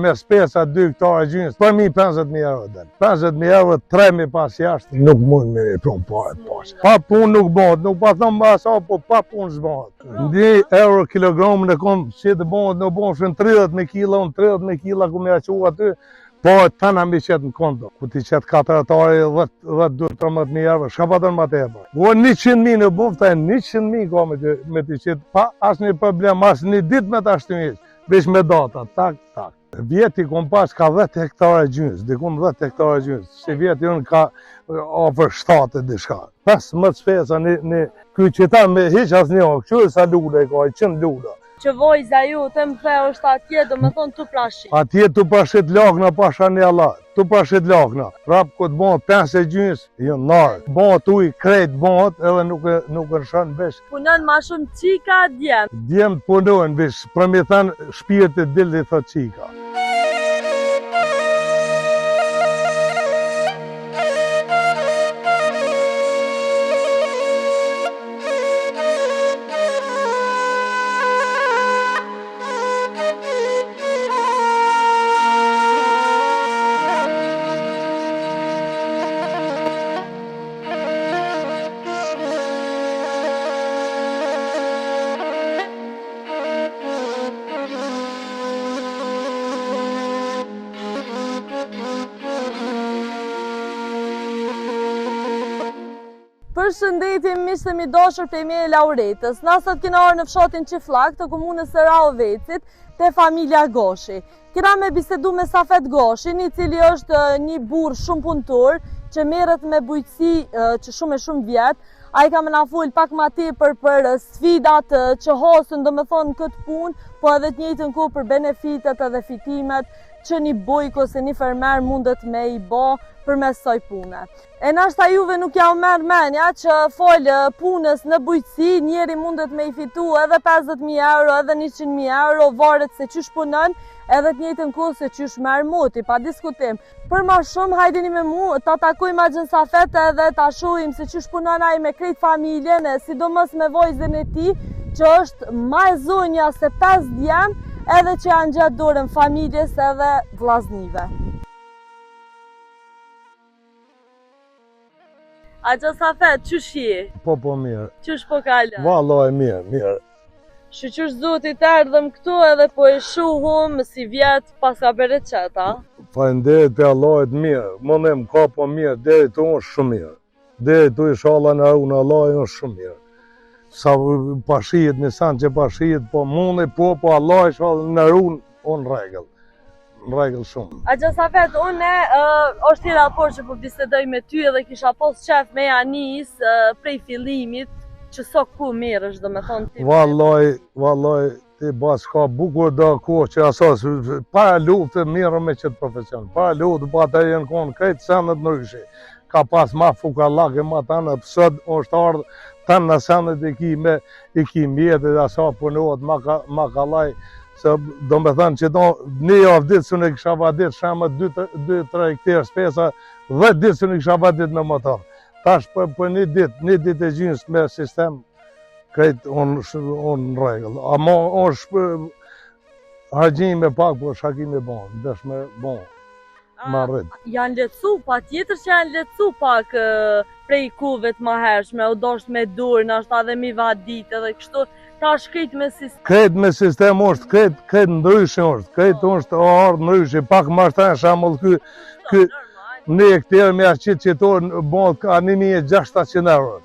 me spesa 2 hektare gjynës, për mi 50.000 euro del. 50.000 euro, 3.000 pas jashtë, nuk mund me prunë paret pas. Pa punë nuk bëhet, nuk pa thëmë basa, po pa punë zbëhet. 1 euro kilogramën e kom që të bëhet, nuk bëhet shën 30 kila, unë 30 kila ku me aqu aty, po të në mi qëtë në konto. Ku ti qëtë 4 hektare, 10-13.000 euro, shka pa të në ma të epër. Po 100.000 në bëfë, ta e 100.000 ka me të qëtë, pa asë një problem, asë një dit me të ashtumisë. Vesh me data, tak. Vjeti kom pas ka 10 hektare gjynës, dikun 10 hektare gjynës, që vjeti unë ka ofër 7 e dishka. Pas më të spesa një kuj qëta me hiq asë një, kështu e sa lule ka, 100 lule. Që vojza ju të më the është atje, do me thonë të prashit. Atje të prashit lakna, pasha një Allah, të prashit lakna. Prap këtë bëhet 5 e gjynës, jo narë. Bëhet uj, krejt bëhet, edhe nuk në shënë vesh. Punën ma shumë qika, djemë? Djemë të punojnë vesh, për mi thënë shpirtit dilli thot qika. Përshëndetje miqtë e miqdashur prej meje Lauretës. Na sot kena orë në fshatin Qifllak të komunës së Rahovecit te familja Goshi. Kena me bisedu me Safet Goshin, i cili është një burr shumë punëtor që merret me bujqësi që shumë vjet. Ai ka më na fol pak më tepër për sfidat që hasën, domethënë këtë punë, po edhe të njëjtën kohë për benefitet edhe fitimet që një bujk ose një fermer mundet me i bë përmes kësaj pune. E nashta juve nuk ja u merr mendja që fol punës në bujqësi, njeri mundet me i fitu edhe 50.000 euro, edhe 100.000 euro, varet se çysh punon, edhe të njëjtën kohë se çysh merr moti, pa diskutim. Për më shumë, hajdeni me mua, ta takojmë Axhen Safet edhe ta shohim se çysh punon ai me krejt familjen, sidomos me vajzën e tij, që është më e zonja se 5 djem, edhe që janë gjatë dorën familjes edhe vllaznive. Axhen Safet, qysh je? Po mirë. Qysh po kalon? Vallaj mirë. Shqyqysh zotit erdhëm këtu edhe po e shuhum si vjet pas ka bereqeta. Falenderit për Allahit mirë, mënem ka po mirë, deri të unë shumë mirë. Deri të inshallah në unë Allah unë shumë mirë. Sa pashijet, nisan që pashijet, po mundi, po Allah inshallah në unë regëll. Në regëll shumë. Axhen Safet, unë është një raport që po bisedoj me ty edhe kisha pos qef me janis prej fillimit, që so ku mirësh, do me thonë ti. Vallaj, ti bas ka bukur do kohë që asas, para luftë mirë me qëtë profesion, para luftë, pa të jenë konë krejtë sendet nërëshë. Ka pas ma fukallake, ma tanë, pësët është ardhë, tanë në sendet i ki mjetë, dhe asa punohet, ma kalaj, se do me thënë që një javë ditë së në kisha vadit, shamë 2-3 hektarë spesa, 10 ditë së në kisha vadit me motor. Tash për një ditë e gjynës me sistem, krejt unë në regëll. Ama është hargjim me pak, po shakim e bon, desh me bon, ma rritë. Janë letësu, pa tjetër që janë letësu pak prej kuvet ma hershme, u dosht me dur, nashta dhe mi vadit edhe kështu, tash krejt me sistem. Krejt me sistem është, krejt ndryshë është, krejt është ardhë ndryshë, pak ma shtanë shamull kë, një hektarë me arqit qëtorë bëndë ka 1.600 euro.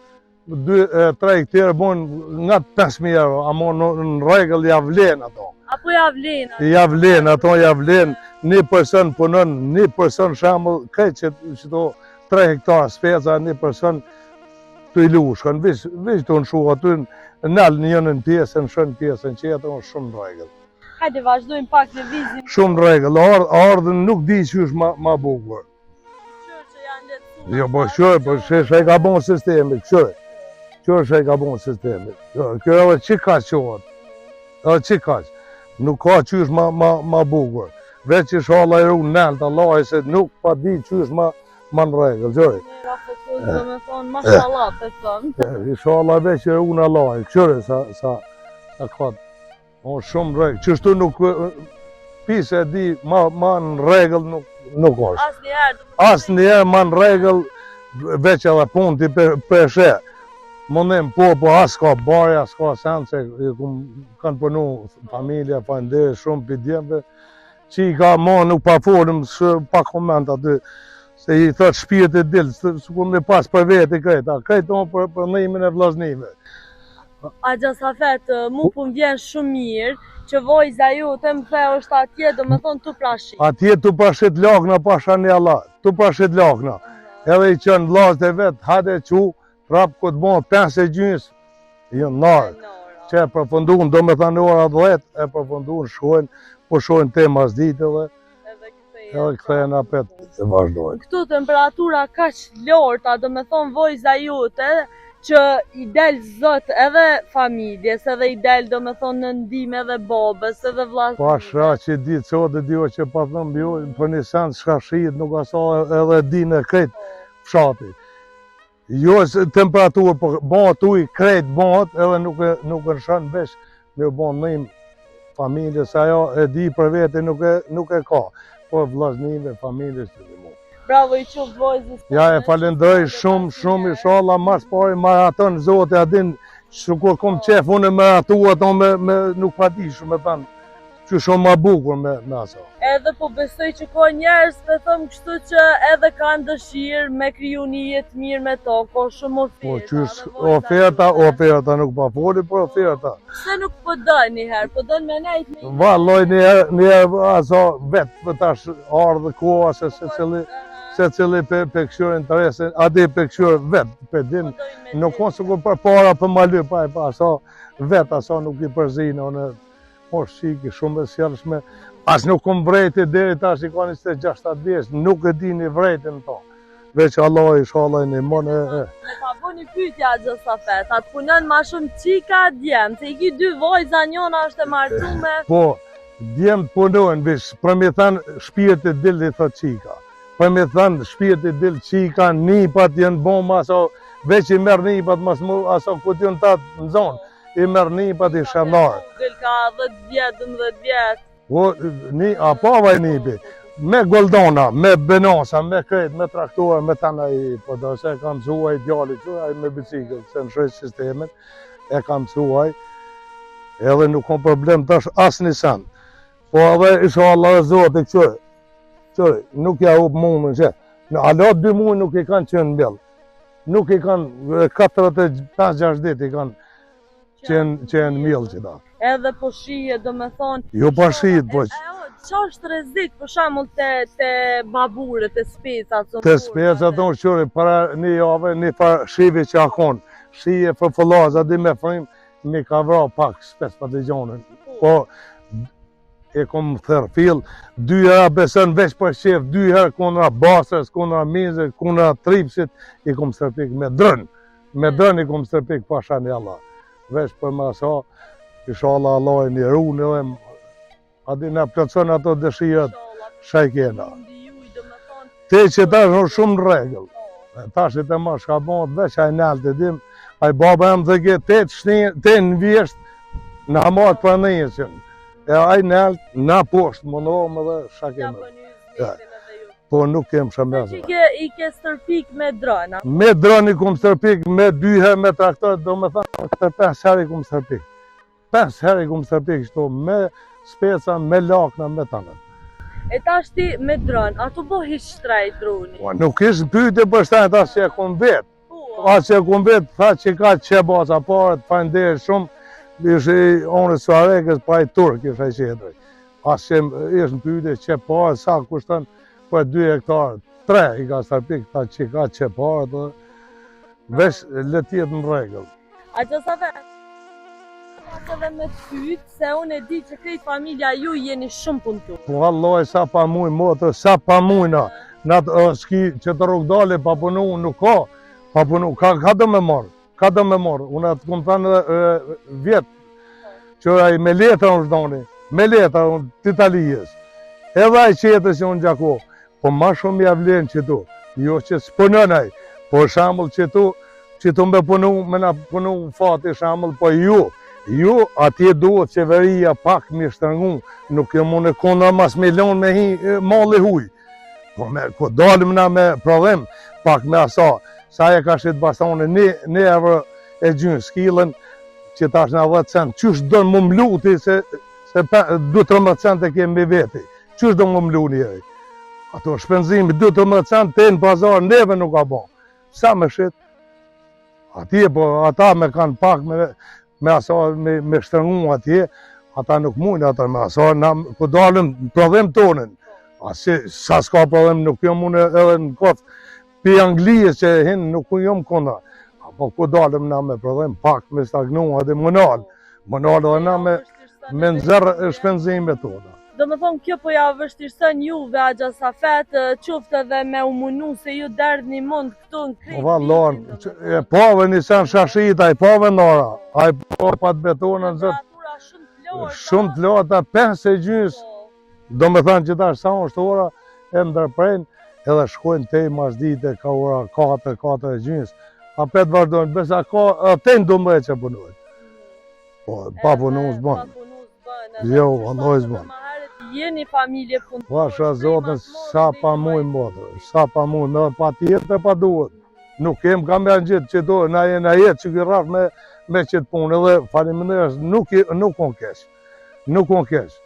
3 hektarë bëndë nga 5.000 euro, ama në regëll javlen ato. Apo javlen? Javlen, ato javlen. Një person punon, një person shamull, krejt qëto 3 hektarë spesa, një person të i lushkën, vish të në shuha të nëllë njënën pjesën, shën pjesën qëtë, është shumë në regëll. Hajde vazhdojmë pak në vizim. Shumë në regëll, ardhën nuk di që është ma bukur. Jo, po qërë, po që e ka bon sistemi, qërë që e ka bon sistemi. Kjo edhe që ka qohet, edhe që ka që. Nuk ka që është ma bukur. Veç që shala e runë nëllë të Allah, se nuk pa di që është ma në regëll, qërë. Do me thonë, mashallah, të thonë. Shala veç që runë Allah, qërë sa ka. O shumë regëll, qështu nuk shtëpi se di ma në rregull nuk është. Asnjëherë. Ma në rregull veç edhe punë ti peshe. Mundim po as ka barja, as ka sen se kanë punu familja, falënderit shumë për djemve. Qika ma nuk pa folim, pa koment aty. Se i thot shpirti dilë, s'ku me pas për veti krejta. Krejta për nëjmin e vllaznime. Agja Safet, mu po m'vjen shumë mirë që vojza ju të më the është atje, do me thonë tu prashit. Atje tu prashit lakna, pasha një Allah, tu prashit lakna. Edhe i qënë vllazët e vetë, hajde qu, prap këtë bon 5 gjys, jo narë. Që e përfundun, do me thënë ora 10, e përfundun, shkojnë, po shkojnë te mas ditë edhe kthehen apet e vazhdojnë. Këtu temperatura kaq lorta, do me thonë vojza jute, që i del zot edhe familjes, edhe i del do me thonë në ndihmë edhe babës, edhe vllazës. Pasha që di çote dio që pa thëmë bio, për një sen shka shit, nuk asa edhe dinë krejt fshati. Jo temperaturë, po bëhat uj krejt bëhat, edhe nuk e nshën vesh me u bon njëm familjes, ajo e di për vete nuk e ka, po vllaznive, familjes të një mu. Bravo i qoftë vojzës. Ja e falenderoj shumë, inshallah mas pari maraton Zoti a din kur kom qef unë me atu ato me nuk pa di shumë me thanë që shumë ma bukur me aso. Edhe po besoj që ka njerëz të thëmë kështu që edhe kanë dëshirë me kriju një jetë mirë me to, ka shumë oferta. Po oferta nuk pa foli, po oferta. Se nuk po dojnë njëherë, po dojnë me nejtë një. Valloj njëherë aso vetë për tash ardhë koha se cili pe këshur interesin, adi pe këshur vetë, pe din, nuk konë se kur për para për maly, pa aso vetë, aso nuk i përzina, po shiki shumë e sjellshme, as nuk kom vrejti deri tash i ka 26 vjeç, nuk e di një vrejtin to, veç Allah inshallah një mon e. Me ka bo një pytja Agja Safet, atë punon ma shumë qika djemë, se i ki 2 vojza, njona është e martume. Po, djemë punojnë, vish, për mi thënë shpirti dilë i thot qika. Për mi thënë shpirti dilë qika, nipat jenë boma, aso veç i merë nipat, mas mu, aso këtë jënë tatë në zonë, i merë nipat i shanarë. Ka 10 vjetë, 12 vjetë. A pavaj nipi, me goldona, me benasa, me krejt, me traktora, me tana i, po do se kam mësuaj djali që, me bicikl, se në shrejt sistemin, e kam mësuaj, edhe nuk kom problem tash as një sen. Po edhe isha Allah e Zotit qëri, nuk ja up mundën që, në alat 2 muaj nuk i kanë qenë mbjell, nuk i kanë 45-6 dit i kanë qenë mbjell që da. Edhe po shije, do me thonë... Jo pa shijet, po që... Qa është rrezik, për shembull te baburët, te specat? Te specat, unë qëri, para një jave, një farë shive që akon, shije për fëllaza, di me frim, mi ka vra pak spec për të gjonën. Po, e kom thërë fill, 2 hera besën veç për shef, 2 herë kundra basës, kundra mizë, kundra tripsit, i kom stërpik me drën. Me drën i kom stërpik pasha një Allah. Veç për më asa, inshallah Allah e një runë edhe adi në plëtson ato dëshirët shajkena. Te që tash është shumë në regull. Tash e të ma shka bëndë veç a i nalë të dim, a i baba em dhe ke 8 në vjesht në hamat për njësën. E a i nalë në poshtë mundohëm edhe shakena. Po nuk kem shambezë. I ke stërpik me drona? Me droni kum stërpik, me 2 herë me traktor, do me thamë, 5 herë i kum stërpik. 5 herë i kum stërpik shto, me speca, me lakna, me tanët. E tash ti me dron, ato po hiq shtrejt droni? Nuk ishë pyte për shtajt asë që e kum vetë. Asë që e kum vetë, tha që ka që baza parët, falenderoj shumë, ishë i onës Suarekës, pa i Turk, ishë i qetëri. Asë që ishë në pyte që parët, sa kushtën për 2 hektarë, 3 i ka stërpik, ta që ka që parët, vesh letjet në regull. Agja Safet, edhe me të pyt, se unë e di që krejt familja ju jeni shumë punëtu. Po Allah, sa pa mujnë motë, sa pa mujna, në shki që të rrugdale pa punu, nuk ka, pa punu, ka do me marë, unë atë këmë thënë vjetë, që ai me letra unë shdoni, me letra unë të Italijës, edhe ai qetës që unë gjako, po ma shumë ja vlenë që tu, jo që s'punën ai, po shambull që tu me punu, me na punu fati shambull, po ju ju atje duhet qeveria pak me shtrëngu, nuk e mune kona mas milion me hi malli huj. Po dalim na me prodhim, pak me asa, sa e ka shqit bastone 1 euro e gjynë skilën, që tash na 10 cent, qysh do në më mluti se 2-13 cent e kemi veti, qysh do më mlu njeri? Ato shpenzimi 2-13 cent të në pazar neve nuk ka bo. Sa me shqit? Atje, po ata me kanë pak me asa me shtrëngu atje, ata nuk mujnë ata me asa, na ku dalim prodhim tonën. Sa s'ka prodhim nuk jom unë edhe në kotë pi Anglijës që hinë nuk jom kona. Po ku dalim na me prodhim pak me stagnu edhe mënal edhe na me nëzërë shpenzime tona. Do me thonë kjo po ja vështirësën juve a Gjasafet, qoftë edhe me u munu se ju derdhni mund këtu në krejt. Vallon, e pove një sen shashita, i pove nora, a i pove pat betonën zëtë. Shumë të lota, 5 e gjys. Do me thonë që ta sa është ora, e ndërprejnë, edhe shkojnë te i mas dite, ka ora 4 e gjys. A petë vazhdojnë, besa ka, te në do më e që punojnë. Po, pa punu s'bën. Jo, andoj s'bën. Jeni familje punëtore. Pasha Zotën, sa pa mujnë botë, sa pa mujnë, me pa tjetë e pa duhet. Nuk kem kam janë gjithë që do, na jetë që ki rraf me qëtë punë, edhe faleminderes, nuk kon kesh. Nuk kon kesh.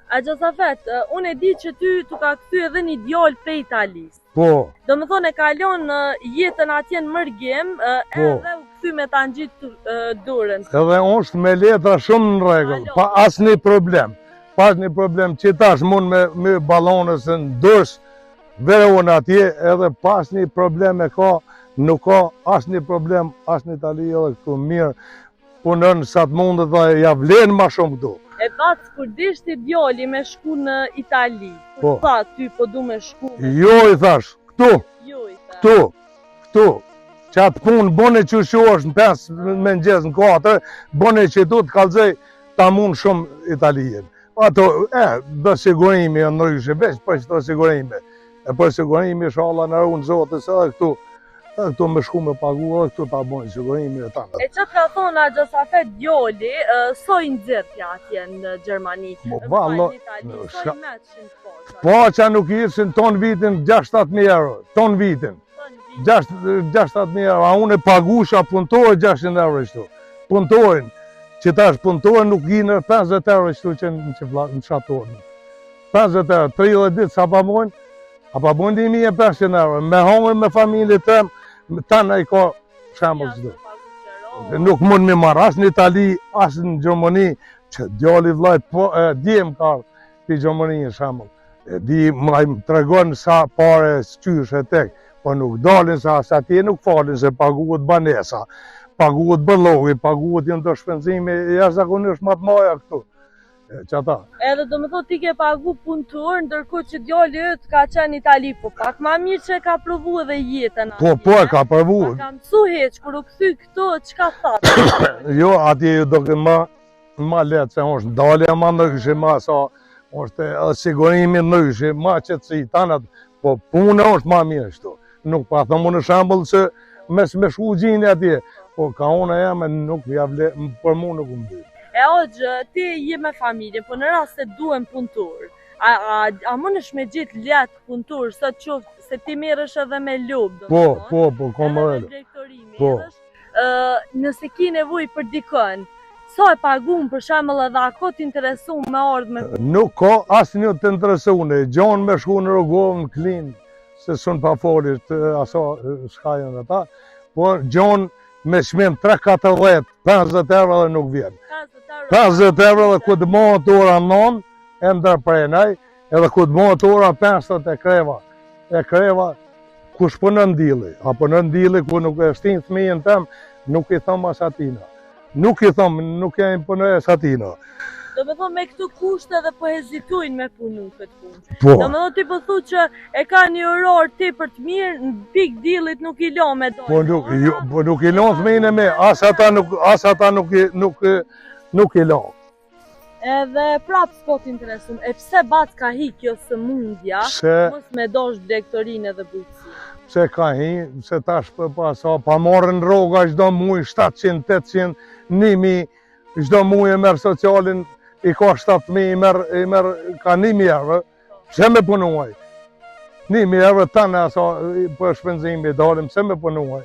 A Gjasafet, unë e di që ty tu ka këthy edhe një djallë prej Italisë. Po. Do me thonë e kalon jetën atje në Mërgjem, edhe u këthy me ta ngjitë durën. Edhe është me letra shumë në regull, pa asni problem. Pas një problem që tash mund me balonës në dërsh, vere unë atje, edhe pas një problem e ka, nuk ka as një problem, as një Itali edhe këtu mirë, punën sa të mundet dhe ja vlenë ma shumë këtu. E batës, kur dishti djali me shku në Itali, kur tha ty po du me shku me... Jo, i thash, këtu, Jo, i thash. këtu, që atë punë, bone që shosh në 5, me në 6, në 4, bone që tu të kalzej, ta mund shumë Italijen. Ato, dhe sigurimi e nëryshe, veç për që të sigurimi. E për sigurimi, shala në runë zotës, edhe këtu me shku me pagu, edhe këtu ta bojnë sigurimi e tanë. E që ka thonë a Gjasafet djali, soj nëzirtja atje në Gjermani? Vallo, soj meqin të posa? Po që nuk ishin ton vitin 6-7.000 euro, ton vitin. 6-7.000 euro, a unë e pagusha puntojë 600 euro ishtu. Puntojnë. Që tash puntojnë nuk ginë 50 euro qëtu që në shatorën. 50 euro, 30 ditë sa pa bojnë, a pa bojnë 1.500 euro. Me hongën me familje tëmë, tanë e ka shambull qëtu. Nuk mund me marrë asë në Itali, asë në Gjermani, që djali vlajt, djem ka për Gjermani në shambull. Di më tregon sa pare qysh e tek, po nuk dalin sa atje nuk falin se paguhet banesa. Paguhet bëllohi, paguhet jënë të shpenzimi, jashtëzakonisht më të maja këtu. Qata. Edhe do me thot ti ke pagu punëtor, ndërkohë që djali yt ka qenë në Itali, po pak ma mirë që e ka provu edhe jetën atje. Po e ka provu. Ka mësu heq, kur u kthy këto, çka thatë? Jo, atje do ke ma letë, se është ndalja ma ndryshe, ma sa, është edhe sigurimi ndryshe, ma qëtësi, tanat, po punë është ma mirë shtu. Nuk pa thëmë në shambull se me shku gjini atje, po ka unë e jam nuk javle, për mu nuk më dy. E Hoxhë, ti je me familje, po në rast se duhem punëtor, a mënesh me gjitë letë punëtor, sa qoftë se ti merresh edhe me lubë, Po, kom edhe me drejtorimi, nëse ki nevojë për dikën, sa e pagun për shembull edhe a ka t'interesuar me ardhë me punë? Nuk ka asnjë të interesuar, gjon me shku në Rrogovë, në Klinë, se sun pa folis të aso shkajën ata, por gjon me shmim 3-40, 50 euro dhe nuk vjen. 50 euro dhe ku të mohët ora 9, e ndërprenaj, edhe ku të mohët ora 50 e kreva. E kreva, ku shpënën dili, apo në dili ku nuk e shtinë thmijën tem, nuk i thëmë as atina. Nuk i thëmë, nuk e imponoj as atina. Do me thonë me këtu kushte dhe po hezitujnë me punu këtë punë. Po. Do me thonë ti po thu që e ka një orar ti për të mirë, në pik dilit nuk i lo me dojnë. Po nuk i lo thmijën e me, as ata nuk i lo. Edhe prapë s'po t'interesum, e pse bat ka hi kjo sëmundja, mos me dosh direktorinë edhe bujqësi? Pse ka hi, se tash pa marrën rroga çdo muj 700, 800, 1000, çdo muaj e merr socialin, i ka 7.000, i merr ka 1.000 euro, pse me punuaj? 1.000 euro tanë aso për shpenzimi i dalim, pse me punuaj?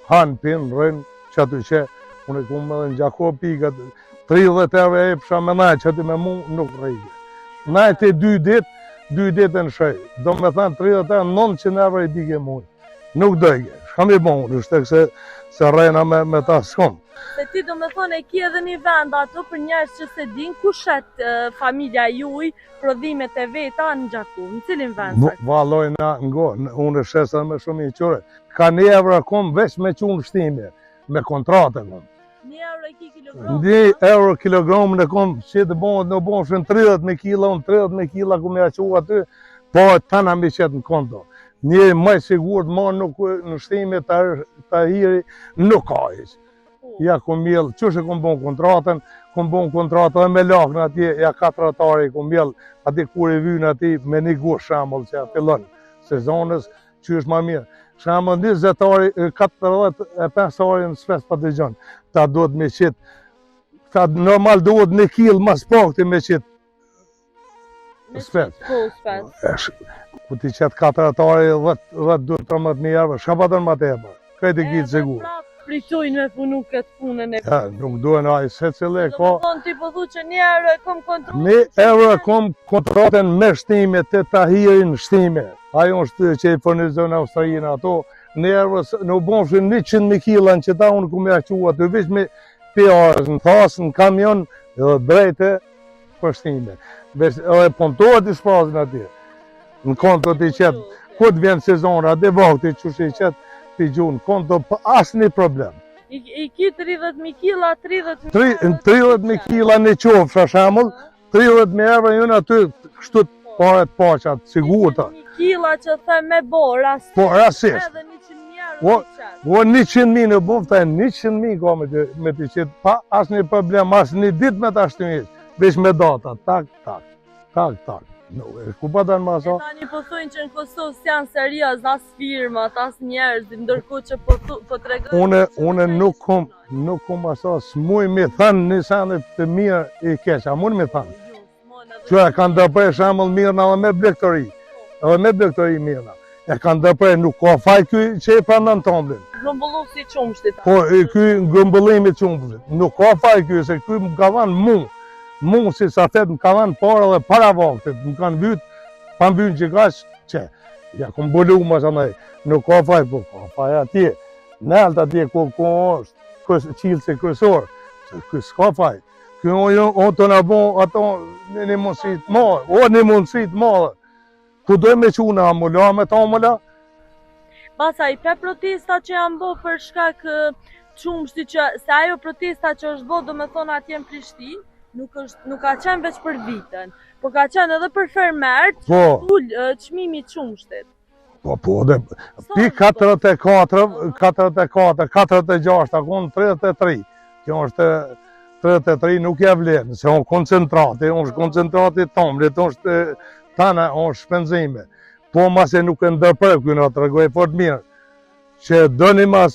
Han, pin, rrin, çatu që unë kum edhe në Gjako pikat 30 euro e pësha me najë që ti me mu nuk rrejke. Najë të 2 ditë në shëj. Do me thënë 30 euro, 900 euro i bige mujë. Nuk dojke. Shkam i bon, është se rejna me ta s'kom. Se ti do me thonë e ki edhe një vend ato për njerës që se din ku shet familja juj prodhimet e veta në Gjaku, në cilin vend? Valoj na ngo, unë shesa me shumë i qore. Ka 1 euro kom veç me qunë shtime, me kontrate kom. 1 euro i ki kilogram? 1 euro kilogram në kom, që të bon, në bon shën 30 kila, unë 30 kila ku me aqu aty, po tana mi qëtë në konto. Njëri maj sigur të mon nuk në shtime të hiri nuk ka ishë. Ja kom mjell, qështë kom bon kontratën, dhe me lakën atje, ja 4 atari kom mjell, ati kur i vynë ati me një gush shambull që fillon sezonës, që është ma mirë. Shambull 20 atari, 45 atari në sfes për të gjënë, ta duhet me qitë, ta normal duhet 1 kil mas pakti me qitë sfes. Ku ti qëtë 4 atari, 10-13 euro, shka pa tërë ma tepër, këtë i kitë sigur. Pritujnë me punu këtë punën e Ja, nuk duhen aj se cile ka. Do me thonë ti po thu që 1 euro e kom kontratën? 1 euro e kom kontratën me shtime, të tahirin shtime. Ajo është që i furnizon Australinë ato. 1 euro në bonshën 100.000 kila që ta unë ku me aqua të vish me pjarës në thasë, në kamion, edhe drejte për shtime. Edhe pontohet i shprazin atje. Në konto të i qëtë, ku të vjen sezonra, dhe vakti që shi qëtë, të gjunë konto për asë një problem. I ki 30.000 kila, 30.000 30.000 kila në qovë, shë shamull, 30.000 euro jënë aty kështu të paret paqat, sigurta. 30.000 kila që the me bo, rasisht. Po, rasisht. Edhe 100.000 euro në qëtë. O 100.000 në bufta, 100.000 ka me të qitë, pa asë një problem, asë një dit me të ashtimis, veç me data, tak. Ku pa të në maso? E tani po thujnë që në Kosovë s'janë serios, as firmat, as njerëzit, ndërku që po të regojnë. Une nuk kom aso, s'muj me thënë një sanët të mirë i keqa, muj me thënë. Që e kanë dëprej shamëll mirëna dhe me blektori mirëna. E kanë dëprej, nuk ka faj kuj që i pranë në tomblin. Grëmbullu si qumshtit. Po, kuj grëmbëllimi qumshtit. Nuk ka faj kuj, se kuj më ka vanë mu. Mu si sa thet më ka vanë para dhe para vaktit, më kanë vytë, pa më vynë që kash, që, ja kom bëllu më sa nëj, nuk ka faj, po ka faj atje, nëllët atje ku është qilë se kërësor, se kërë s'ka faj, kërë o të në bon ato një mundësit madhe, ku dojmë me quna amula, me ta amula? Basa, i pre protesta që janë bo për shkak qumshti që, se ajo protesta që është bo, do me thonë atje në Prishtinë, nuk ka qenë veç për vitën, po ka qenë edhe për fermerët që tullë qmimi qumshtit. Po, dhe pi 44, 46, akon 33. Kjo është 33 nuk ja vlenë, se unë koncentrati, unë është koncentrati tomlit, unë është tana, unë është shpenzime. Po, mase nuk e ndërprej, kënë të regoj fort mirë, që dëni ma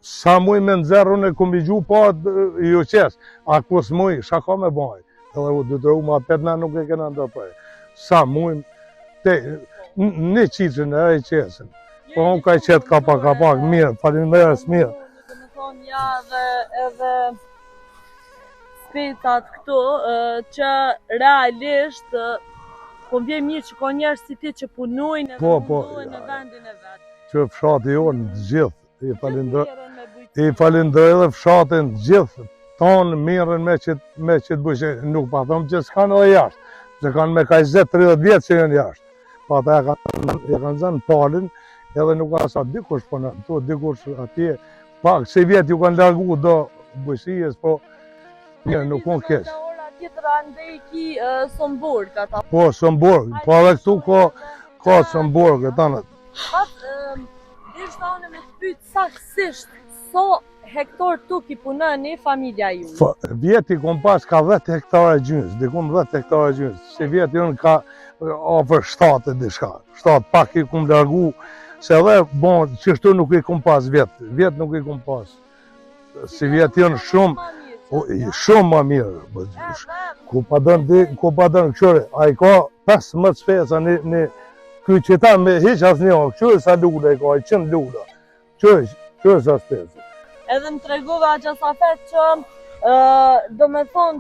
sa muj me nëzërru në këmë i gju parët i uqes, a kus muj, shaka me baj, edhe u dytëru ma 5 nuk e kena ndërprej. Sa muj, një qitën e e qesin, po unë ka i qetë kapak, mirë, faleminderit mirë. Dhe me thonë, ja edhe specat këtu, që realisht, po vje mirë që ka njerës si ti që punojnë edhe mundohen në vendin e vetë. Që fshati jonë gjithë, i falenderoj edhe fshatin gjithë, tonë mirën me që të bëshë, nuk pa thëmë që s'kanë edhe jashtë, që kanë me ka 20-30 vjetë që jënë jashtë. Pa ta e kanë zënë palin, edhe nuk ka sa dikush përnë, dikush atje, pak se vjetë ju kanë largu do bëshijës, po mirë nuk unë kesh. Tjetëra ndë i ki Somburg ata. Po, Somburg, po edhe këtu ka Somburg e tanët. Ishtë ta unë me të pytë saksisht, so hektar tuk i punëni familja ju? Vjeti kom pas ka 10 hektare gjynës, dikum 10 hektare gjynës, se vjeti unë ka ofër 7 dishka, 7 pak i kom largu, se edhe bon, qështu nuk i kom pas vjetë nuk i kom pas, se vjeti unë shumë, Shumë ma mirë. Ku pa dënë këshore, a i ka 15 speca në këj qëta me hiq asë një, këshore sa lule i ka, 100 lule. Këshore sa speca. Edhe më tregove a Gjasafet që do me thonë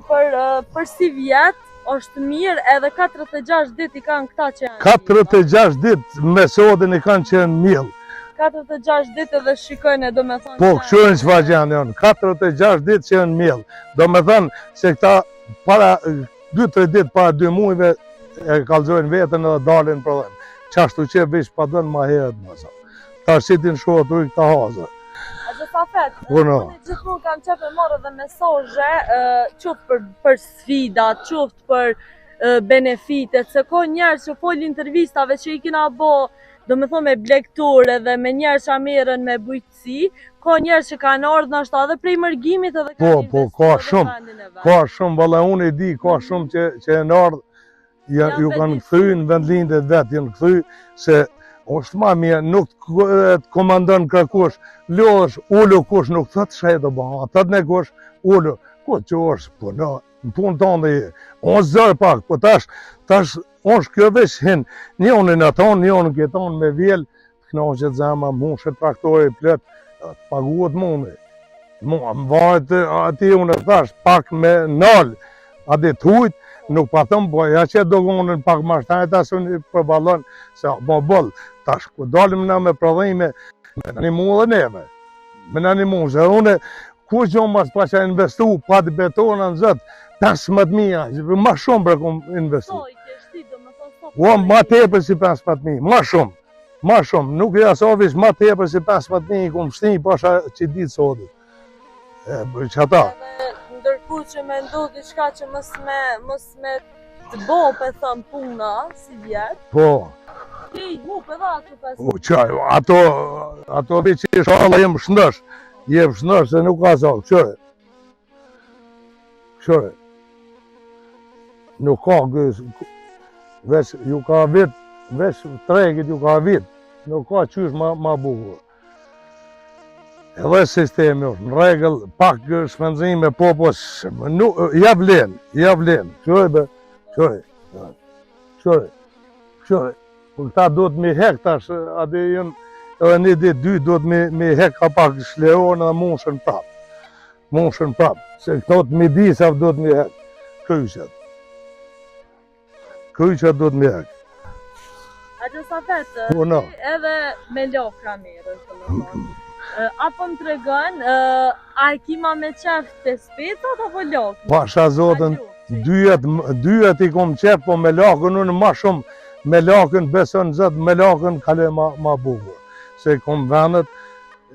për si vjetë është mirë edhe 46 dit i kanë këta që janë. 46 dit me sodin i kanë qenë mirë. 46 dit edhe shikojnë do me thonë. Po, kështu në që faqen janë, 46 dit që janë mirë. Do me thonë se këta para 2-3 dit para 2 mujve e kalzojnë vetën edhe dalin për dhenë. Qashtu që vish pa dënë ma herët mësa. Ta shitin shkohet ujë këta hazë. A Gjasafet, unë gjithmonë kam qepe morë dhe mesazhe qoftë për sfida, qoftë për benefitet, se ko njerës që folë intervistave që i kina bo, do me thonë me blekture dhe me njerës që merren me bujqësi, ko njerës që kanë ardhë nështë edhe prej mërgimit edhe kanë investuar në vendin e vetë. Ka shumë, valla unë i di, ka shumë që e në ardhë, ju kanë këthy në vendlindet vetë, janë këthy se është ma mirë, nuk të komandon kërkush, lodhësh, ullu kush, nuk të të shajtë të bëha, të të ne kush, ullu, ku që është, po në punë tonë dhe je, unë zërë pak, po tash, është kjo vesh hin, një unë në tonë, një unë në tonë me vjellë, të knaqët zema, mushë traktori, plët, të paguat mundi. Më vajtë ati unë e tash, pak me nalë, ati të hujtë, nuk pa thëmë, po ja që dogonën pak ma shtajt, asë unë për balon, se po bollë, tash, ku dalim na me prodhime, me në një mu dhe neve, me në një mu, se une, ku gjo mas pa që investu, pa të betona në zëtë, 15.000, ma shumë për kom investu. Ma tepër si 15.000, ma shumë, nuk e asovish ma tepër si 15.000, kom shti, pasha që ditë sotit. Që ata. Ndërku që me ndodhë diçka që mës me të bo, për thëmë puna, si vjetë. Po. Ti, mu, për dha ato 5. Ato bi që i shala jem shëndësh, se nuk ka sa, këshore. Nuk ka gësë, veç ju ka vit, veç tregit ju ka vit, nuk ka qysh ma bukur. Edhe sistemi është në regël, pak shpenzime, po, ja vlen, këshore. Po këta do të mi hek tash, ati jënë, edhe një dit, 2 do të mi hek ka pak shleon edhe munshën prap. Se këto të mi disaf do të mi hek, kryqet. Kryqet do të mi hek. A Gjasafet, edhe me lokra mirë, të më thonë. Apo më tregën, a i kima me qef të specat apo lokë? Pasha zotën, dyjet i kom qef, po me lakën unë ma shumë, me lakën besën zëtë, me lakën kale ma bukur. Se i kom vendet,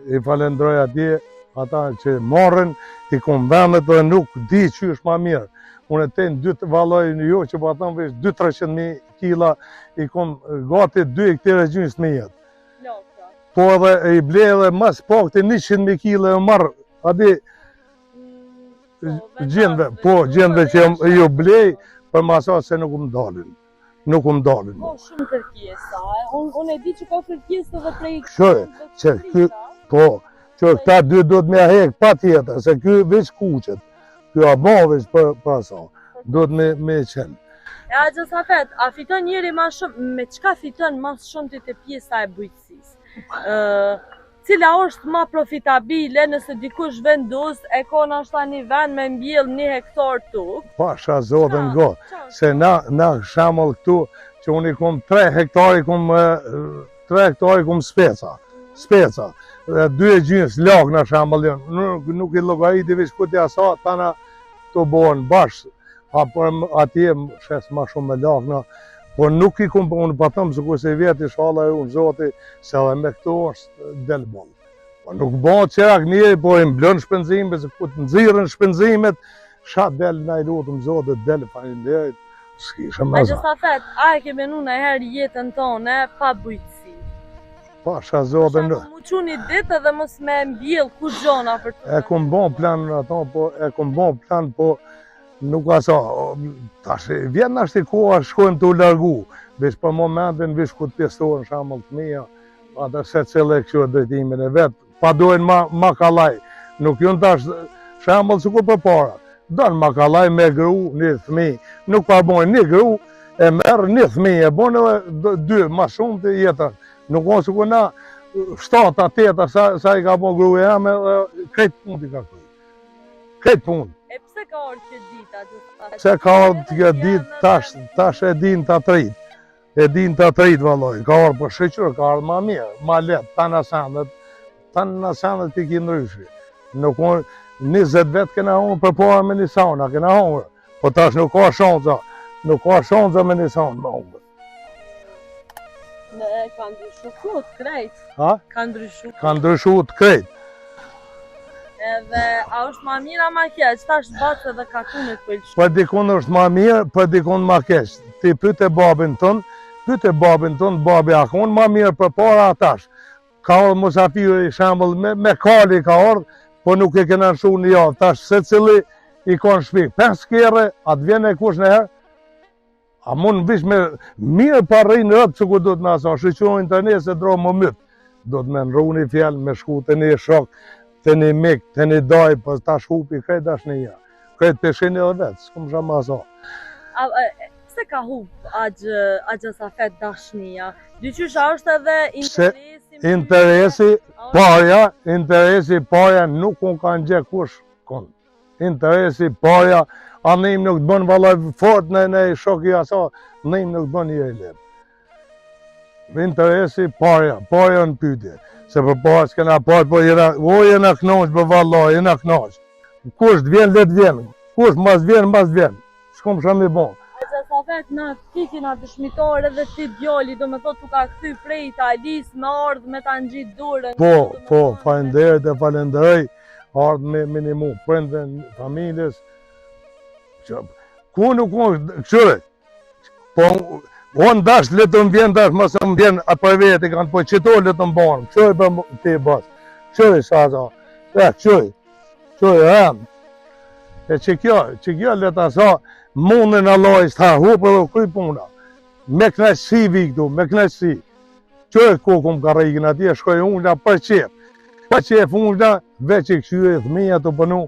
i falendroj atje, ata që marrën, i kom vendet dhe nuk di që është ma mirë. Unë e ten 2 valoj në jo që po atëm vesh 200-300.000 kila, i kom gati 2 hektare gjynës me jetë. Po edhe i ble edhe mas pak të 100.000 kile e marrë, adi gjendve që ju blej, për masa se nuk më dalin. Po shumë kërkjesa, unë e di që ka kërkjesa dhe prej që këta 2 do të me hek pa tjetër, se kjo veç kuqet, kjo abaveç për asa, do të me qenë. E a Gjasafet, a fiton njëri ma shumë, me qka fiton ma shumë të pjesa e bujqësisë? Cila është ma profitabile nëse dikush vendos e ka nashta një vend me mbjell 1 hektar tukë? Pasha zotën go, se na shamëll këtu që unë i kom 3 hektari kom speca, 2 gjynës lak në shamëll janë, nuk i logariti vish kuti asa, tana të bohen bashkë, atje shes ma shumë me lakna, po nuk i kom, unë patëm se kuse i vjeti shala e unë zoti, se edhe me këto është del bollë. Po nuk bëhet qerak njëri, po i mblën shpenzime, se ku të nëzirën shpenzimet, sha del na i lutëm zotit, del falinderit, s'kishe me za. A Gjasafet, a e ke menu në herë jetën tonë pa bujqësi? Pasha zotin në. Mu quni ditë edhe mos me mbjell ku gjona për të. E kom bon plan në ato, po nuk asa, tash vjen nashti koha shkojmë të u largu, veç për momentin veç ku të pjestohen shamëll të mija, ata se cilë e këshu drejtimin e vetë, pa dojnë ma kalaj, nuk jënë tash Shembull sikur përpara. Don makallaj me gru, një fëmijë, nuk pa bën një gru, e merr një fëmijë, e bën edhe dy, më shumë të jetën. Nuk ka sikur na 7-8 sa i ka bën gruaja jam krejt punë i ka këtu. Krejt punë. E pse ka ardhur kjo ditë? Pse ka ardhur kjo ditë tash e din ta trit. E din ta trit vallai. Ka ardhur për shoqër, ka ardhur më mirë, më lehtë, tanë sandet i ki ndryshi. Nuk 20 vet kena humbur përpara me një sauna, kena humbur. Po tash nuk ka shansa. Nuk ka shansa me një sauna më humbur. Ka ndryshuar krejt. Ha? Ka ndryshuar. Ka ndryshuar krejt. Edhe a është ma mirë a ma keq? Tash batë edhe katunit pëlqy. Për dikun është ma mirë, për dikun ma keq. Ti pyete babin ton, babi akon ma mirë për para atash. Ka orë musafiri, shembull, me kali ka orë, po nuk e kena nshu një javë. Tash se cili i ka në shpi 5 kere, atë vjen e kush në herë. A mund vish me mirë pa rrinë rëtë që ku do të në asa, shqyqojnë të një se dro më mytë. Do të me nru një fjallë, me shku të një shok, të një mik, të një daj, për ta shkupi krejt dashnija. Krejt peshin edhe vetë, s'kum shama asa. Pse ka hup agja Safet dashnija? Dyqysh a është edhe interesi? Interesi parja nuk unë kanë gje kush kon. Interesi parja, a nëjmë nuk të bënë valaj fort në shoki asa, nëjmë nuk të bënë një e lirë. Interesi parja në pytje. Se për pas kena pas, po jena knoq për vallaj, jena knoq. Kush të vjen, let vjen. Kush mas vjen. S'kom shëm i bon. Agja Safet, na kikina dëshmitar edhe ti djali, do me thot tu ka këthy prej Italis, me ardhë me ta ngjit durën. Po, falenderoj, ardhë me minimu, prindve, familjes. Ku nuk unë, këshyre, po, unë dash le të më vjen dash, mësë më vjen atë për veti, kanë po qëto le të më banë, këshyre për ti basë, këshyre shaza, këshyre hem. E që kjo le të sa, mundin Allah i s'ta hupë dhe kuj puna. Me knaqësi vi këtu, me knaqësi. Këshyre kokum ka rejkin atje, shkoj unë për qep. Për qep unë, veç i këshyre, thmija të pënu,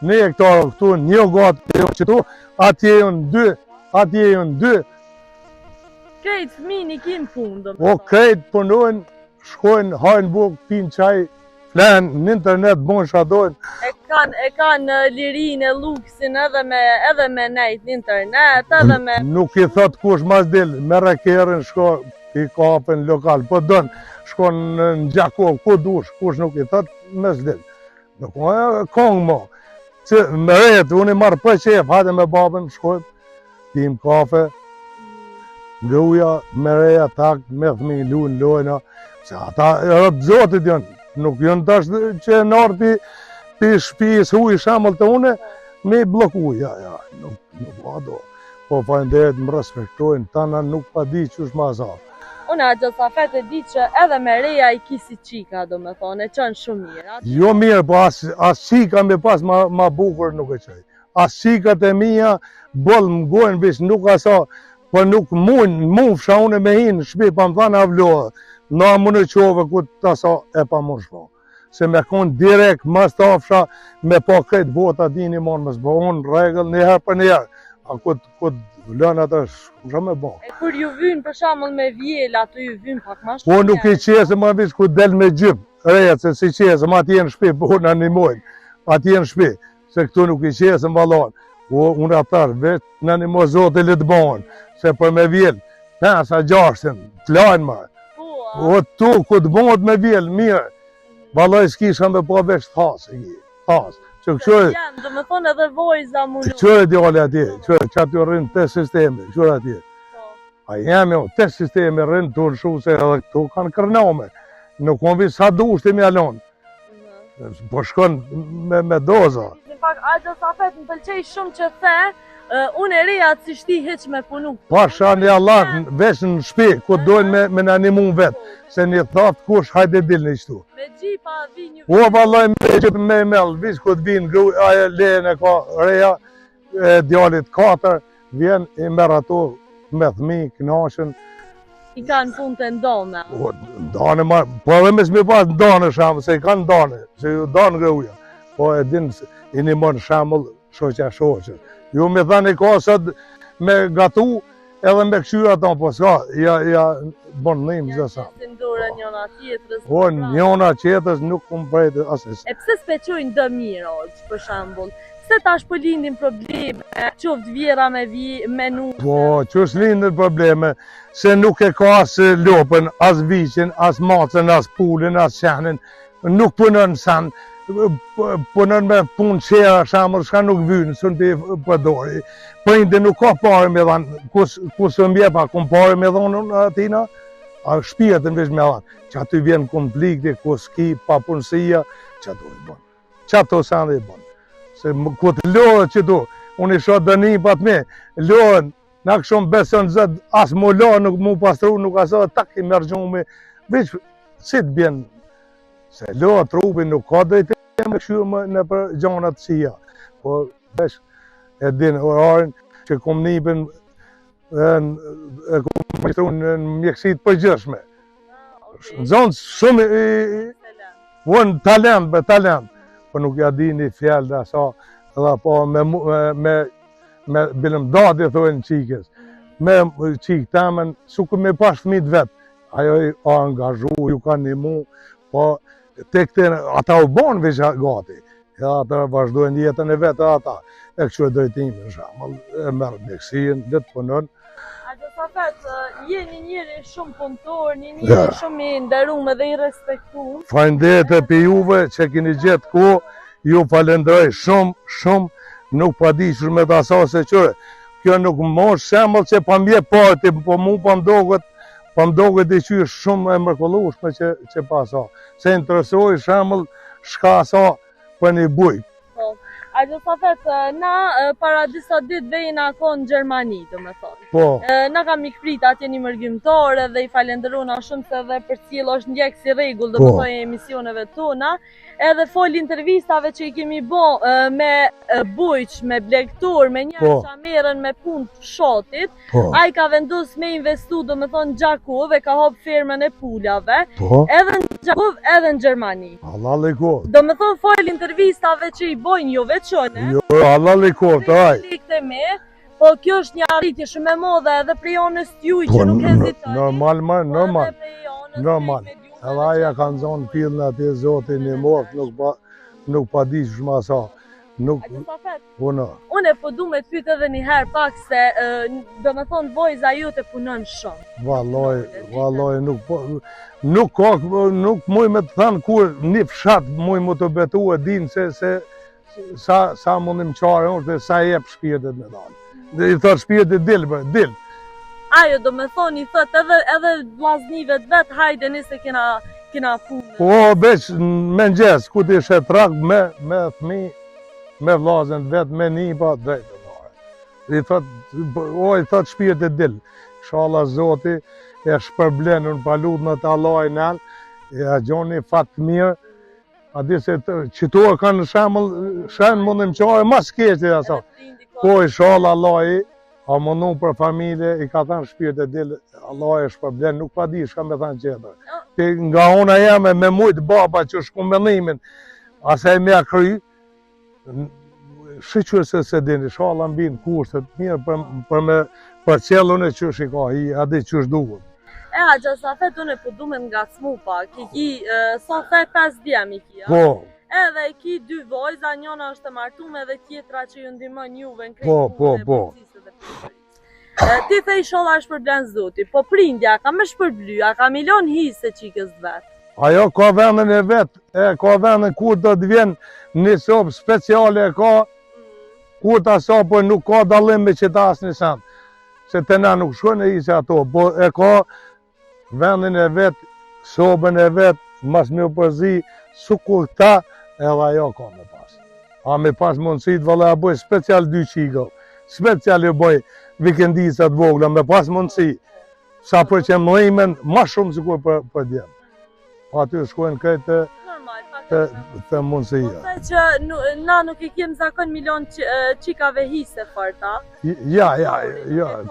1 hektarë këtu, 1 gatë qëtu, atje jënë 2. Krejt fëmini kinë punë, O, krejt punojnë, shkojnë, hajnë bukë, pinë qaj, flenë, në internet, bon shadojnë. E kanë lirin e luksin edhe me nejt në internet, edhe me... Nuk i thot kush mas dilë, me rekerën, shko i kapën lokal, po dënë, shko në Gjakov, ku dush, kush nuk i thot, mes dilë. Nuk e kongë mo. Me rejtë, unë i marrë për qef, hajde me babën, shkojmë, tim kafe, gruja, me reja, tak, me thmi, lujna, se ata rëtë zotit janë, nuk janë tash që në arti për shpijës huj shamëll të une, me bloku, nuk do. Po falenderit më respektojnë, tana nuk pa di që është ma zarë. Unë Agja Safet e di që edhe me reja i kisi qika, do me thonë, e qënë shumë mirë. Jo mirë, po as qika me pas ma bukur nuk e qaj. As qikat e mija, bollë më gojnë vish, nuk asa, po nuk mund fsha une me hinë, shpi pa më thanë avlohë, na më në qove ku të asa e pa më shpo. Se me konë direkt, mas ta fsha, me pa këtë bota dini monë, mësë bo unë regëll njëherë për njëherë. A këtë lënë atë shumë e bo. E kur ju vynë për shamëll me vjel, ato ju vynë pak ma shumë. Po nuk i qesë ma vish ku del me gjyp, rejët se si qesë, ma t'jenë shpi, po në animojnë, atjenë shpi, se këtu nuk i qesë më valanë. Po unë atarë, vetë në animo zote le të banë, se për me vjel, 5-6, të lajnë ma. Po tu, ku të bëndë me vjel, mirë, valaj s'kisha me po vesh të hasë, që këshore... Do me thonë edhe vojza mu nuk. Qëre djale atje, që aty rrinë 5 sisteme, qëre atje. A jemi, 5 sisteme rrinë të në shu se edhe këtu kanë kërnome. Nuk më visë sa du shtë i mjallon. Po shkon me doza. Në pak, Agja Safet më pëlqej shumë që the, unë e reja si shti heq me punu. Pasha një Allah, veç në shpi, ku dojnë me në animun vetë. Se një thaftë kush, hajde dilë një qëtu. Me gjipa vi një... O, vallaj, me gjip me mellë, visë ku të vinë, aje lejën e ka reja, djallit 4, vjen i merë ato me thmi, knashën. I kanë punë të ndone. O, ndane, po edhe me s'mi pas ndane shamë, se i kanë ndane, se ju ndane gruja. po e din i një mon shambull shoqe. Ju me thani ka sot me gatu edhe me këshyr ato, po s'ka, ja bon njëm zë sa. Si ndore njona tjetrës. Po njona tjetrës nuk kum prejtë asis. E pse s'peqojnë dë mirë, Olq, për shambull? Pse tash po lindin probleme, qoftë vjera me nuk? Po, qësh lindin probleme, se nuk e ka as lopën, as viqin, as macën, as pulin, as qenin, nuk punën san, punën me punë qera, shambull, shka nuk vynë, së në përdori. Prindi nuk ka pare me dhanë, kusë mbjepa, kum pare me dhanë atina, a shpjetën veç me dhanë, që aty vjen konflikti, kusë ki, pa punësia, që ato i bënë. Që ato sa dhe i bënë. Se këtë lohë që tu, unë i shotë dëni pat me, lohën, në këshom beson zëtë, asë mu lohë nuk mu pastru, nuk asë tak i mërgjume, veç, si të bjenë, se lohë trupi nuk ka drejtë me këshyrë në për gjonat qia. Po, veç, e din orarin që kom nipin, e kom mështru në mjekësit përgjëshme. Në zonë shumë unë talent, po nuk ja di një fjallë dhe sa, edhe po me bilëm dati thujnë qikës, me qikë temen, suku me pash fëmit vetë, ajo i angazhu, ju ka një mu, po te këtene, ata u bonë veç gati, e ata vazhdojnë jetën e vetë ata, e kështu e drejtimin shamëll, e merë mjekësien, dhe të punën. A do sa fetë, jeni njëri shumë punëtor, një njëri shumë i nderume dhe i respektuar. Faleminderit e për juve që keni gjetë ko, ju falenderoj shumë, nuk pa di që me të asa se qëre. Kjo nuk mosh shemëll që pa mje parti, po mu pa mdoget i qyë shumë e mërkullushme që pa asa. Se interesoj shemëll shka asa për një bujk. A do sa fetë, na para disa ditë vejna ko në Gjermani, do me thonë. Po. Na kam ikprit atje një mërgjimtore dhe i falenderona shumë se dhe për cilë është ndjekë si regull, do me thonë emisioneve tona. Edhe fol intervistave që i kemi bo me bujq, me blektur, me njerë që merren me punë të shotit, a i ka vendus me investu, do me thonë Gjakov, e ka hop firmën e puljave, edhe në Gjakov, edhe në Gjermani. Allah liko. Do me thonë fol intervistave që i bojnë jo veçone. Jo, Allah liko, të aj. Po kjo është një arritje shumë e modhe edhe prej onës t'juj që nuk hezitoni. Normal. Edhe aja kanë zonë pillën ati zotin një mokë, nuk pa di që shma sa. Une po du me t'pyt edhe një herë pak se do me thonë vojza ju të punon shumë. Valloj, nuk muj me të thanë kur një fshat muj mu të betu e din se sa mundim qare është dhe sa jep shpirtet me dalë. Dhe i thot shpirtet dil. Ajo do me thonë i thot edhe vllaznive të vetë hajde nise kena punë. Po beq me ngjes, ku ti shet rak me fëmi, me vllazën vetë, me nipa drejtë. I thot shpirtet dil. Inshallah Zoti e shpërblen unë palut në të Allah i nalë, e a gjoni fatë të mirë, a di se qëtuar kanë shenë mundim qare mas keqë asa. Po inshallah Allah i, a mundu për familje, i ka thënë shpirët e dilë, Allah e shpërblen, nuk pa di shka me thënë qëtër. Nga ona jeme me mujtë baba që shku mendimin, asaj me a kry, shqyqër se dini, inshallah mbinë kurset mirë për qellun e që shika, a di që shduhet. A gja sa fet unë e po du me nga smu pak, sa fet 5 djemi kia. Po. Edhe ki 2 vojza, njona është të martume dhe tjetra që ju ndimën juve në krejtë punë e policisë dhe përshërisë. Ti the i sholla shpërblen zoti, po prindja ka me shpërbly, a ka milion hisë qikës vetë? Ajo ka vendin e vetë, ka vendin kur do të vjen një sopë speciale e ka, kur ta sopë nuk ka dalim me që ta asë një sen, se të na nuk shkojnë e isë ato, po e ka vendin e vetë, sopën e vetë, mas me u përzi, sukur ta, edhe ajo ka me pas. A me pas mundësit, vëllë a bëj special 2 qiko, special e bëj vikendisat vogla, me pas mundësi, sa për që mëlimen, ma shumë sikur për djemë. Pa aty shkojnë këtë, të mundësia. Po që na nuk I kem zakon milion qikave hise farta. Ja,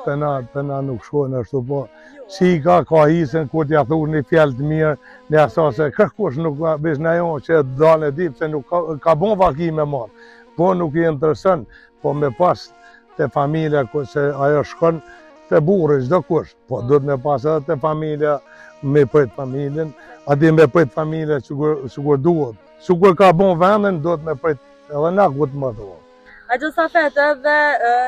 të na nuk shkojnë ashtu, po si ka hisen, kur t'ja thu një fjallë të mirë, një asa se kërkush nuk vesh në jo që dalë e dip, se nuk ka bon vaki me marë, po nuk I interesën, po me pas të familja, se ajo shkon të burë, çdo kush, po duhet me pas edhe të familja, me pëjt familjen, ati me pëjt familja sigur duhet. Sigur ka bon vendin, duhet me pëjt edhe na ku të më duhet. A Gjosafet, edhe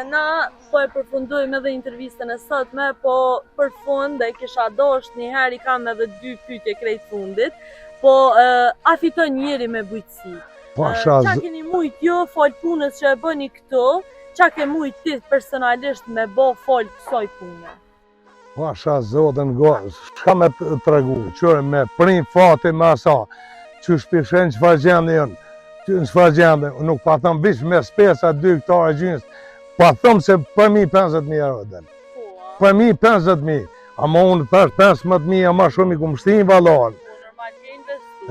na po e përfundojmë edhe intervistën e sotme, po për fund dhe kisha dosht njëherë I kam edhe 2 pyetje krejt fundit, po a fiton njeri me bujqësi? Qa keni mujt jo fol punës që e bëni këtu, qa ke mujt ti personalisht me bo fol kësoj punë? Pasha Zotën gërë, shka me të tregu, qërë me prim fati me asa, që shpishen që fa gjendë jënë, që në fa gjendë, nuk pa thëmë vish me spesa 2 hektare gjynës, pa thëmë se për mi 50.000 euro dhe. Për mi 50.000, ama unë thash 15.000, ama shumë I kumë shtinë valarë.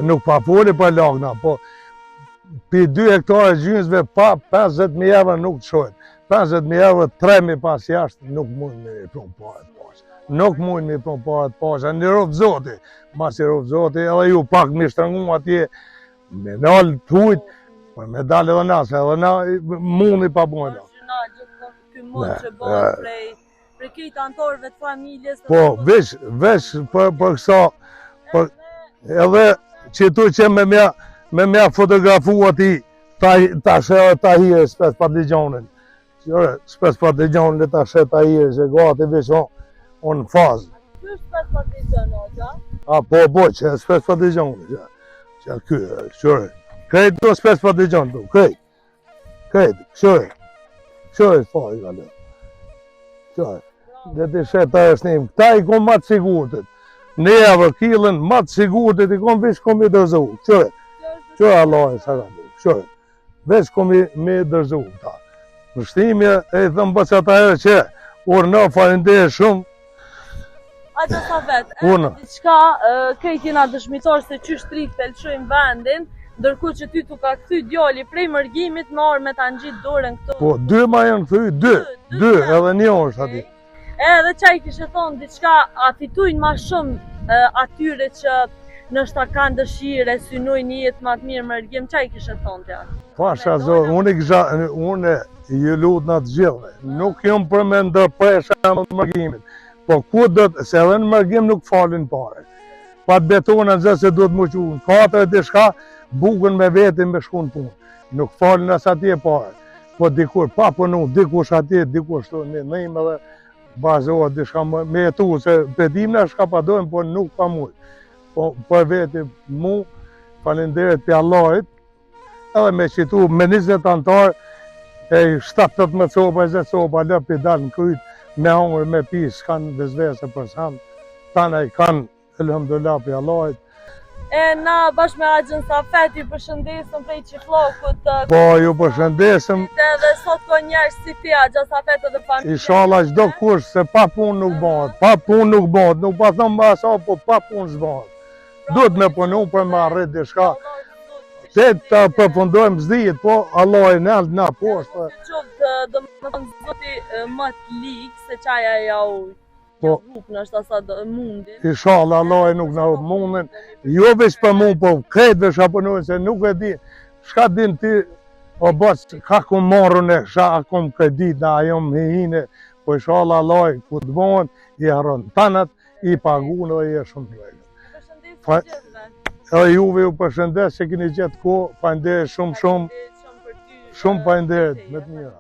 Nuk pa foli për lagna, po për 2 hektare gjynësve pa 50.000 euro nuk të shojnë. 50.000 euro 3.000 pas jashtë nuk mund me prunë paret pasë. Nuk mund me prunë paret pasë, në rovë zoti. Mas I rovë zoti, edhe ju pak me shtrëngu atje, me nalë të hujt, për me dalë edhe nasë, edhe na mundi pa bojnë. Ky mund që bëhet prej kejtë antorëve të familjes. Po, veç për kësa, edhe që tu që me mja fotografu ati, ta shë ta hire s'pes pa digjonin. S'pes pa digjonin ta shë ta hire, që gati veç on fazë. Ky s'pes pa digjonin, oqa? Po, që s'pes pa digjonin, që kërë, qërë. Krejt do s'pes pa digjonin tu, krejt, qërë, fari ka le. Qërë, dhe të shë ta e shnim, këta I kom matë sigurtit. Neve, kilën, matë sigurtit, I kom vish kom I dërzu, qërë Allah e sa ka le, qërë. Veç kom I dërzu ta. Në shtimje e I thëmë bësë ata e që, urna farindeje shumë. A Gjosafet, diçka krejt jena dëshmitar se qysh trik të lëshojmë vendin, ndërkohë që ty tu ka kthy djali prej mërgimit me orë me ta ngjit dorën këtu. Po, 2 ma janë kthy, 2, edhe 1 është ati. Edhe qaj kishe thonë diçka, a fitujnë ma shumë atyre që nështë kanë dëshire, synojnë një jetë ma të mirë mërgjim, qaj kishe thonë të janë? Pasha Zotë, unë ju lutë në të gjithë, nuk jam për me ndërpresha në mërgjimit, po ku do të, se edhe në mërgjim nuk falin pare. Pa të betonën zë se do të më qunë, 4 dhe shka, bukën me vetin me shku në punë, nuk falin asë atje pare. Po dikur pa punu, dikush atje, dikush të një nëjmë edhe bazohet dishka me jetu, se pedim në shka pa dojmë, po nuk pa mujë. Po për veti mu, falenderit për Allahit, edhe me qitu me 20 antarë, e 17 copa, 20 copa, lëp I dalë në kryt, me hongër, me pis, s'kanë vezvese për sanë, tana I kanë, elhamdulillah për Allahit. E na bashkë me Gjosafet ju përshëndesëm prej Qifllokut. Po, ju përshëndesëm. Dhe sot ko njerës si ti Gjosafet edhe familje. Inshallah çdo kush, se pa punë nuk bëhet, nuk pa thëmë ba sa, po pa punë s'bëhet. Duhet me punu për me arrit diçka. Se të përfundojmë zdijit, po Allah I nëllë na poshtë. Qovë do më thonë zoti më të likë, se qaja ja u hupë në është asa mundin. Inshallah Allah I nuk në hupë mundin. Jo veç për mund, po krejtve shka punojnë, se nuk e di. Shka din ti, o bësë, ka ku marrën e shka kom kredit, na jom hihine, po inshallah Allah I ku të bëhen, I harron tanat, I pagunë dhe I e shumë të vejnë. Edhe juve ju përshëndes që keni gjetë ko, falenderit shumë, shumë falenderit, me të mira.